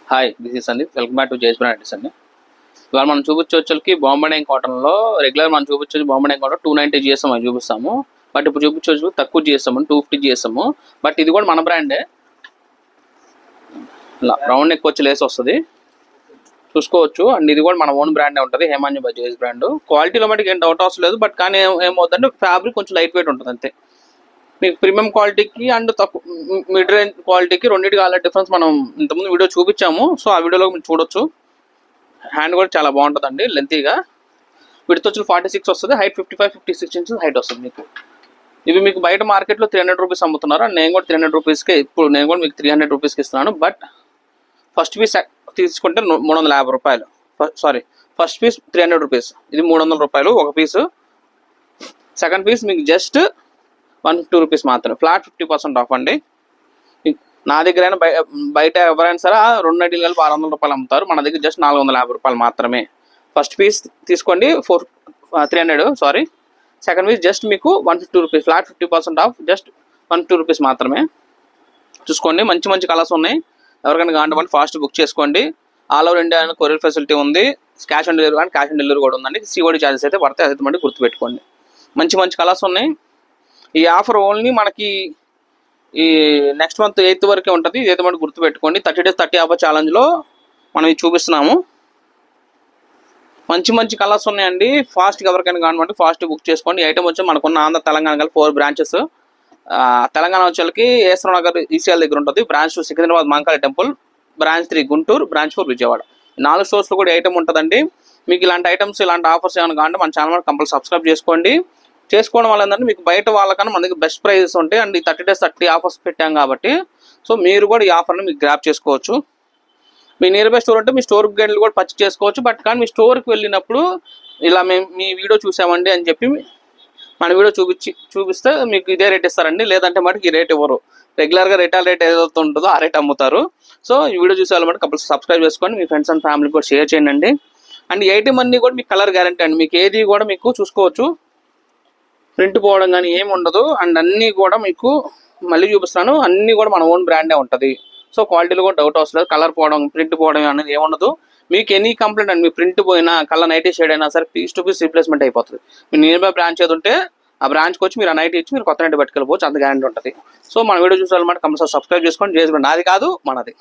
Hi, this is Sandeep. Welcome back to JS brand items అండి. ఇవాళ మనం చూపించే బాంబే డైయింగ్ కాటన్లో రెగ్యులర్ మనం చూపించేది బాంబే డైయింగ్ కాటన్ 290 GSM అని చూపిస్తాము. బట్ ఇప్పుడు చూపించే తక్కువ GSM 250 GSM. బట్ ఇది కూడా మన బ్రాండే. ఇలా రౌండ్ నెక్ వచ్చి లేస్ వస్తుంది చూసుకోవచ్చు. అండ్ ఇది కూడా మన ఓన్ బ్రాండే ఉంటుంది, హేమాంజీ బై జేఎస్ బ్రాండ్. క్వాలిటీలో మటుకు ఏం డౌట్ అవసరం లేదు. బట్ కానీ ఏమవుతుందంటే ఫ్యాబ్రిక్ కొంచెం లైట్ వెయిట్ ఉంటుంది అంతే. మీకు ప్రీమియం క్వాలిటీకి అండ్ తక్కువ మిడ్ రేంజ్ క్వాలిటీకి రెండింటికి అలా డిఫరెన్స్ మనం ఇంతకుముందు వీడియో చూపించాము. సో ఆ వీడియోలో మీరు చూడొచ్చు. హ్యాండ్ కూడా చాలా బాగుంటుందండి, లెంతీగా. విడ్త్ వచ్చి 46 వస్తుంది, హైట్ 55-56 ఇంచెస్ హైట్ వస్తుంది మీకు. ఇవి మీకు బయట మార్కెట్లో 300 రూపీస్ అమ్ముతున్నారు. అండ్ నేను కూడా 300 రూపీస్కే ఇప్పుడు నేను కూడా మీకు 300 రూపీస్కి ఇస్తున్నాను. బట్ ఫస్ట్ పీస్ తీసుకుంటే 350 రూపాయలు. సారీ, ఫస్ట్ పీస్ 300 రూపీస్, ఇది 300 రూపాయలు ఒక పీసు. సెకండ్ పీస్ మీకు జస్ట్ 150 రూపీస్ మాత్రమే, ఫ్లాట్ 50% ఆఫ్ అండి. నా దగ్గర అయినా బయట ఎవరైనా సరే 2 నైటీలు కలిపి 600 రూపాయలు అమ్ముతారు, మన దగ్గర జస్ట్ 450 రూపాయలు మాత్రమే. ఫస్ట్ పీస్ తీసుకోండి 300, సారీ. సెకండ్ పీస్ జస్ట్ మీకు 150 rupees, flat 50% of, just 150 rupees మాత్రమే. చూసుకోండి, మంచి మంచి కలర్స్ ఉన్నాయి. ఎవరికైనా కావాలంటే ఫాస్ట్ బుక్ చేసుకోండి. All over India courier facility ఉంది. క్యాష్ ఆన్ డెలివరీ కానీ క్యాష్ ఆన్ డెలివరీ కూడా ఉందండి. COD ఛార్జెస్ అయితే పడతాయి, అది మళ్ళీ గుర్తుపెట్టుకోండి. మంచి మంచి కలర్స్ ఉన్నాయి. ఈ ఆఫర్ ఓన్లీ మనకి ఈ నెక్స్ట్ మంత్ 8th వరకే ఉంటుంది. ఇదైతే మనకు గుర్తుపెట్టుకోండి. 30 days 30 ఆఫర్ ఛాలెంజ్లో మనం ఇది చూపిస్తున్నాము. మంచి మంచి కలర్స్ ఉన్నాయండి. ఫాస్ట్గా ఎవరికైనా కావాలంటే ఫాస్ట్ బుక్ చేసుకోండి. ఈ ఐటమ్ వచ్చి మనకున్న ఆంధ్ర తెలంగాణ కలిపి 4 బ్రాంచెస్. తెలంగాణ వచ్చేకి ఏసరావు నగర్ ECL దగ్గర ఉంటుంది. Branch 2 Secunderabad Mahankali temple, branch 3 Guntur, branch 4 Vijayawada. 4 స్టోర్స్లో కూడా ఐటమ్ ఉంటుందండి. మీకు ఇలాంటి ఐటమ్స్, ఇలాంటి ఆఫర్స్ ఏమైనా కావాలంటే మన ఛానల్ కంపల్సరీ సబ్స్క్రైబ్ చేసుకోండి. చేసుకోవడం వల్ల ఏంటంటే మీకు బయట వాళ్ళకన్నా మన దగ్గర బెస్ట్ ప్రైజెస్ ఉంటాయి. అండ్ ఈ 30 days 30 ఆఫర్స్ పెట్టాం కాబట్టి సో మీరు కూడా ఈ ఆఫర్ని మీకు గ్రాప్ చేసుకోవచ్చు. మీ నియర్ బై స్టోర్ ఉంటే మీ స్టోర్కి వెళ్ళి కూడా పర్చేస్ చేసుకోవచ్చు. బట్ కానీ మీ స్టోర్కి వెళ్ళినప్పుడు ఇలా మేము మీ వీడియో చూసామండి అని చెప్పి మన వీడియో చూపిస్తే మీకు ఇదే రేట్ ఇస్తారండి. లేదంటే మటుకు ఈ రేట్ ఇవ్వరు. రెగ్యులర్గా రిటైల్ రేట్ ఏదైతే ఉంటుందో ఆ రేట్ అమ్ముతారు. సో ఈ వీడియో చూసే వాళ్ళు కంపల్సరీ సబ్స్క్రైబ్ చేసుకోండి. మీ ఫ్రెండ్స్ అండ్ ఫ్యామిలీకి కూడా షేర్ చేయండి. అండ్ ఈ ఐటమ్ అన్నీ కూడా మీకు కలర్ గ్యారంటీ అండి. మీకు ఏది కూడా మీకు చూసుకోవచ్చు, ప్రింట్ పోవడం కానీ ఏమి ఉండదు. అండ్ అన్నీ కూడా మీకు మళ్ళీ చూపిస్తాను, అన్నీ కూడా మన ఓన్ బ్రాండే ఉంటుంది. సో క్వాలిటీలో కూడా డౌట్ అవసరం లేదు. కలర్ పోవడం, ప్రింట్ పోవడం అనేది ఏముండదు. మీకు ఎనీ కంప్లైంట్ అండి, మీ ప్రింట్ పోయినా కలర్ నైటీ షేడ్ అయినా సరే పీస్ టు పీస్ రీప్లేస్మెంట్ అయిపోతుంది. మీ నియర్ బై బ్రాంచ్ ఏది ఉంటే ఆ బ్రాంచ్కి వచ్చి మీరు ఆ నైటీ ఇచ్చి మీరు కొత్త నైటీ పట్టుకెళ్ళిపోవచ్చు, అంత గ్యారంటీ ఉంటుంది. సో మన వీడియో చూసాలన్నమాట కంపల్సరీ సబ్స్క్రైబ్ చేసుకోండి. జేఎస్ బ్రాండ్ నాది కాదు, మనది.